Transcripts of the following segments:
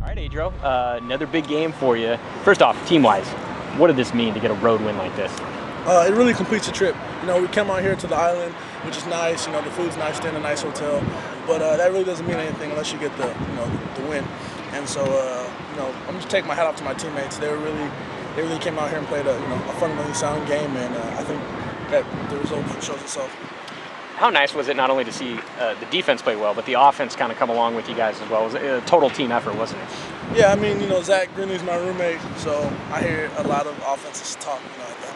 All right, Ejiro, another big game for you. First off, team-wise, what did this mean to get a road win like this? It really completes the trip. We came out here to the island, which is nice. The food's nice, staying in a nice hotel, but that really doesn't mean anything unless you get the win. And so, I'm just taking my hat off to my teammates. They really came out here and played a fundamentally sound game, and I think that the result shows itself. How nice was it not only to see the defense play well, but the offense kind of come along with you guys as well? It was a total team effort, wasn't it? Yeah, I mean, Zack Hemsey's my roommate, so I hear a lot of offenses talk,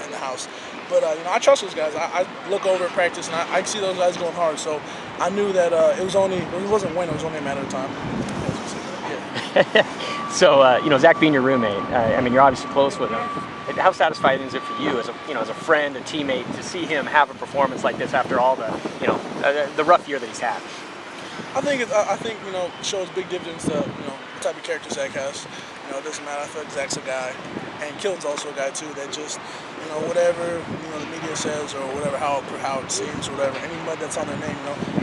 in the house. But I trust those guys. I look over at practice and I see those guys going hard. So I knew that it wasn't when, it was only a matter of time. Yeah. So Zack being your roommate, I mean, you're obviously close with him. How satisfying is it for you as a friend, a teammate, to see him have a performance like this after all the rough year that he's had? I think it shows big dividends to the type of character Zack has. It doesn't matter. I feel like Zack's a guy, and Kilton's also a guy too, that just whatever the media says or whatever how it seems or whatever, anybody that's on their name,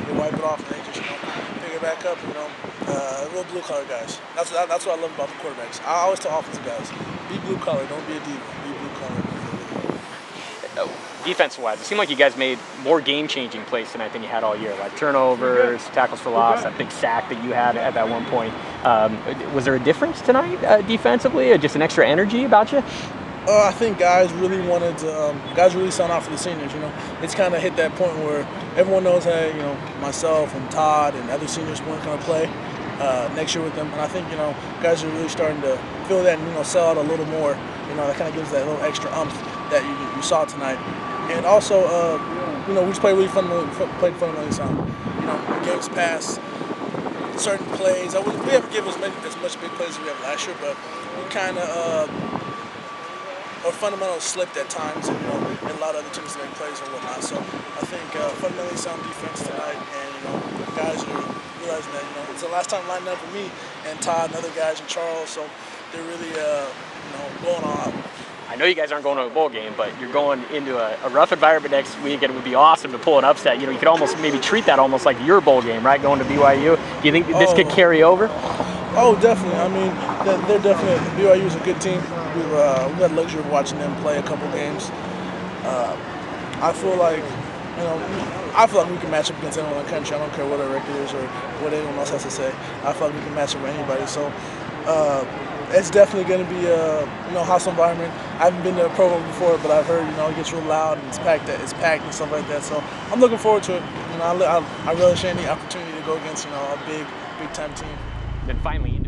they wipe it off and they just pick it back up. Real blue collar guys. That's what I love about the quarterbacks. I always tell offensive guys, be blue collar, don't be a diva. Be blue collar. Defensive-wise, it seemed like you guys made more game-changing plays tonight than you had all year, like turnovers, tackles for loss, that big sack that you had at that one point. Was there a difference tonight defensively, or just an extra energy about you? I think guys really wanted to. Guys really signed off for the seniors. It's kind of hit that point where everyone knows, hey, myself and Todd and other seniors weren't going to play next year with them, and I think guys are really starting to feel that and sell out a little more. That kind of gives that little extra umph that you saw tonight. And also, we just played fundamentally sound. Games past, certain plays. We haven't given as much big plays as we have last year, but we kind of our fundamentals slipped at times, and a lot of other teams make plays and whatnot. So I think fundamentally sound defense tonight, and guys are realizing that it's the last time lining up for me and Todd and other guys and Charles. So they're really going all out. I know you guys aren't going to a bowl game, but you're going into a rough environment next week, and it would be awesome to pull an upset. You could almost maybe treat that almost like your bowl game, right? Going to BYU. Do you think this could carry over? Oh, definitely. I mean, they're definitely. BYU is a good team. We've had the luxury of watching them play a couple games. I feel like we can match up against anyone in the country. I don't care what our record is or what anyone else has to say. I feel like we can match up with anybody. So. It's definitely going to be a hostile environment. I haven't been to a Pro Bowl before, but I've heard it gets real loud and it's packed and stuff like that. So I'm looking forward to it. I relish any opportunity to go against a big time team. Then finally.